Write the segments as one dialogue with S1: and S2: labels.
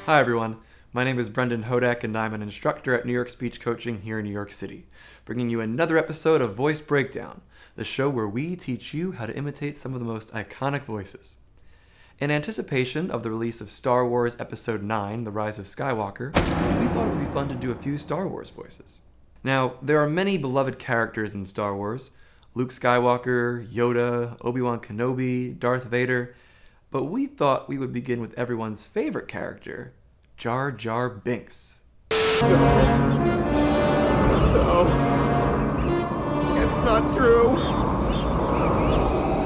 S1: Hi everyone, my name is Brendan Houdek and I'm an instructor at New York Speech Coaching here in New York City, bringing you another episode of Voice Breakdown, the show where we teach you how to imitate some of the most iconic voices. In anticipation of the release of Star Wars Episode 9, The Rise of Skywalker, we thought it would be fun to do a few Star Wars voices. Now, there are many beloved characters in Star Wars: Luke Skywalker, Yoda, Obi-Wan Kenobi, Darth Vader, but we thought we would begin with everyone's favorite character, Jar Jar Binks.
S2: No. It's not true.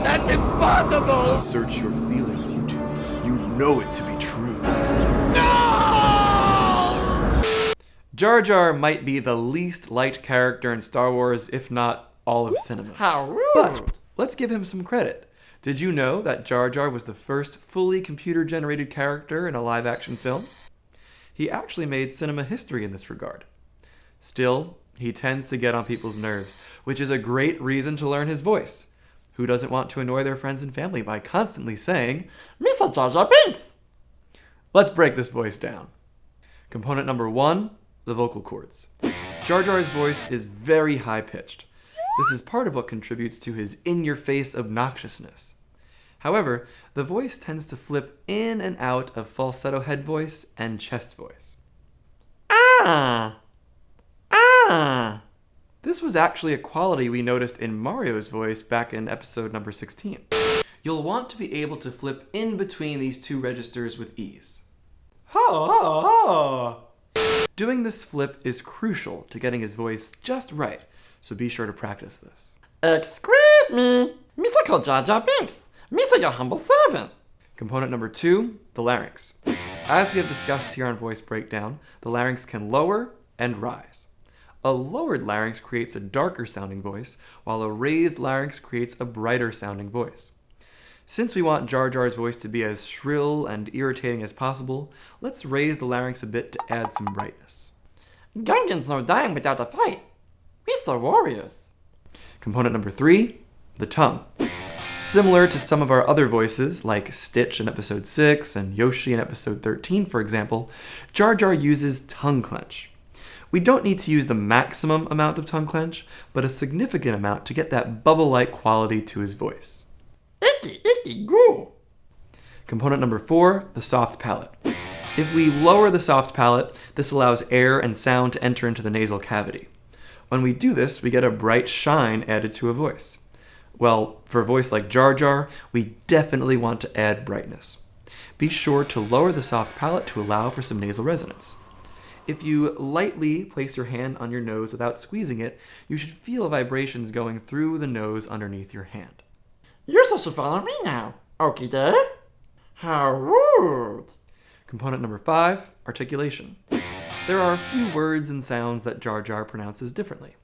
S2: That's impossible.
S1: Search your feelings, YouTube. You know it to be true.
S2: No!
S1: Jar Jar might be the least liked character in Star Wars, if not all of cinema.
S2: How rude.
S1: But let's give him some credit. Did you know that Jar Jar was the first fully computer-generated character in a live-action film? He actually made cinema history in this regard. Still, he tends to get on people's nerves, which is a great reason to learn his voice. Who doesn't want to annoy their friends and family by constantly saying, "Meesa Jar Jar Binks"? Let's break this voice down. Component number 1, the vocal cords. Jar Jar's voice is very high-pitched. This is part of what contributes to his in-your-face obnoxiousness. However, the voice tends to flip in and out of falsetto head voice and chest voice. Ah! Ah! This was actually a quality we noticed in Mario's voice back in episode number 16. You'll want to be able to flip in between these two registers with ease. Ha ha ha! Doing this flip is crucial to getting his voice just right, so be sure to practice this.
S2: Excuse me, Meesa Jar Jar Binks. Meesa, your humble servant.
S1: Component number 2, the larynx. As we have discussed here on Voice Breakdown, the larynx can lower and rise. A lowered larynx creates a darker sounding voice, while a raised larynx creates a brighter sounding voice. Since we want Jar Jar's voice to be as shrill and irritating as possible, let's raise the larynx a bit to add some brightness.
S2: Gungans no dying without a fight. We are warriors.
S1: Component number 3, the tongue. Similar to some of our other voices, like Stitch in episode 6 and Yoshi in episode 13, for example, Jar Jar uses tongue clench. We don't need to use the maximum amount of tongue clench, but a significant amount to get that bubble-like quality to his voice.
S2: Icky, icky, goo.
S1: Component number 4, the soft palate. If we lower the soft palate, this allows air and sound to enter into the nasal cavity. When we do this, we get a bright shine added to a voice. Well, for a voice like Jar Jar, we definitely want to add brightness. Be sure to lower the soft palate to allow for some nasal resonance. If you lightly place your hand on your nose without squeezing it, you should feel vibrations going through the nose underneath your hand.
S2: You're supposed to follow me now. Okie there. How rude.
S1: Component number 5, articulation. There are a few words and sounds that Jar Jar pronounces differently.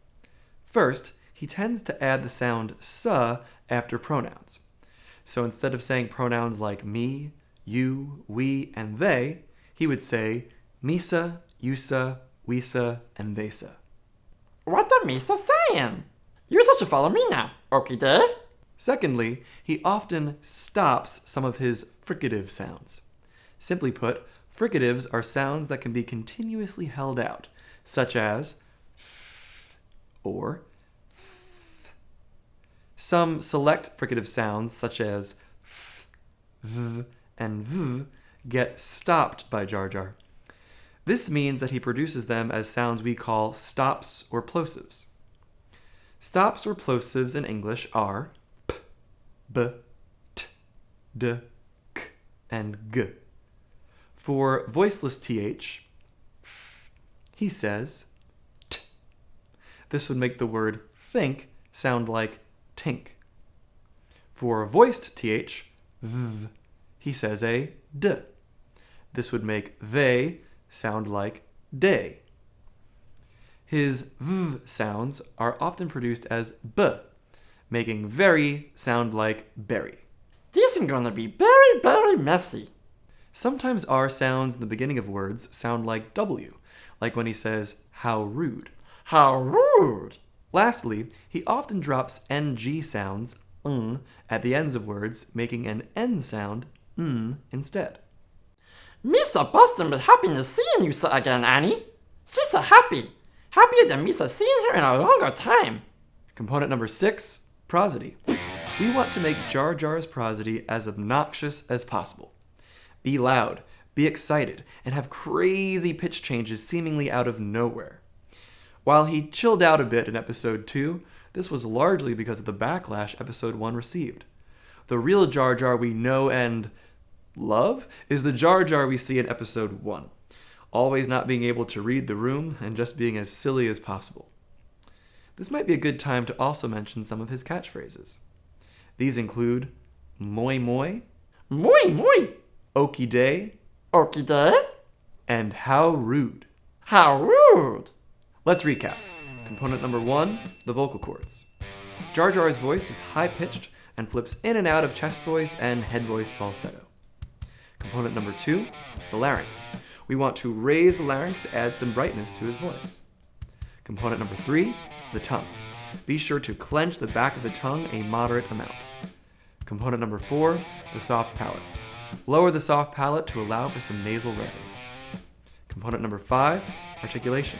S1: First, he tends to add the sound "sa" after pronouns. So instead of saying pronouns like me, you, we, and they, he would say Meesa, yousa, weesa, and theysa.
S2: What the Meesa saying? You're supposed to follow me now. Okie there.
S1: Secondly, he often stops some of his fricative sounds. Simply put, fricatives are sounds that can be continuously held out, such as f or f. Some select fricative sounds, such as f, v, and v, get stopped by Jar Jar. This means that he produces them as sounds we call stops or plosives. Stops or plosives in English are p, b, t, d, k, and g. For voiceless th, he says t. This would make the word think sound like tink. For voiced th, v, he says a d. This would make they sound like day. His v sounds are often produced as b, making very sound like berry.
S2: This is gonna be very, very messy.
S1: Sometimes R sounds in the beginning of words sound like W, like when he says, how rude.
S2: How rude.
S1: Lastly, he often drops NG sounds, at the ends of words, making an N sound, instead.
S2: Meesa bustin' with happiness seeing you so again, Annie. She's so happy. Happier than Meesa seeing her in a longer time.
S1: Component number 6, prosody. We want to make Jar Jar's prosody as obnoxious as possible. Be loud, be excited, and have crazy pitch changes seemingly out of nowhere. While he chilled out a bit in episode 2, this was largely because of the backlash episode 1 received. The real Jar Jar we know and love is the Jar Jar we see in episode 1, always not being able to read the room and just being as silly as possible. This might be a good time to also mention some of his catchphrases. These include moi moi,
S2: Moi moi.
S1: okie day,
S2: Okie day.
S1: and how rude.
S2: How rude.
S1: Let's recap. Component number 1, the vocal cords. Jar Jar's voice is high-pitched and flips in and out of chest voice and head voice falsetto. Component number 2, the larynx. We want to raise the larynx to add some brightness to his voice. Component number 3, the tongue. Be sure to clench the back of the tongue a moderate amount. Component number 4, the soft palate. Lower the soft palate to allow for some nasal resonance. Component number 5, articulation.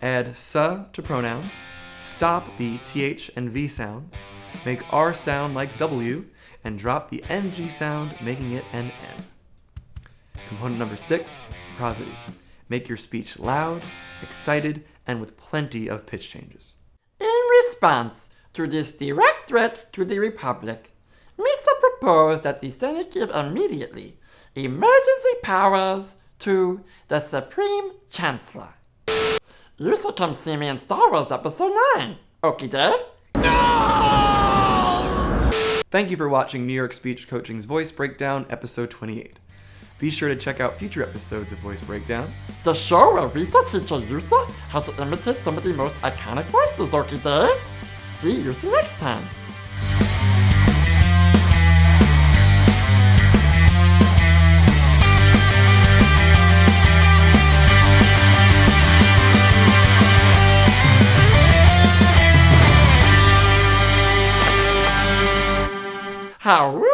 S1: Add "s" to pronouns, stop the th and v sounds, make R sound like W, and drop the ng sound, making it an N. Component number 6, prosody. Make your speech loud, excited, and with plenty of pitch changes.
S2: In response to this direct threat to the Republic, Meesa proposed that the Senate give immediately emergency powers to the Supreme Chancellor. You should come see me in Star Wars Episode 9. Okie day?
S1: Thank you for watching New York Speech Coaching's Voice Breakdown, Episode 28. Be sure to check out future episodes of Voice Breakdown.
S2: The show where Meesa teaches Yusa how to imitate some of the most iconic voices, okie day? See you next time. How rude!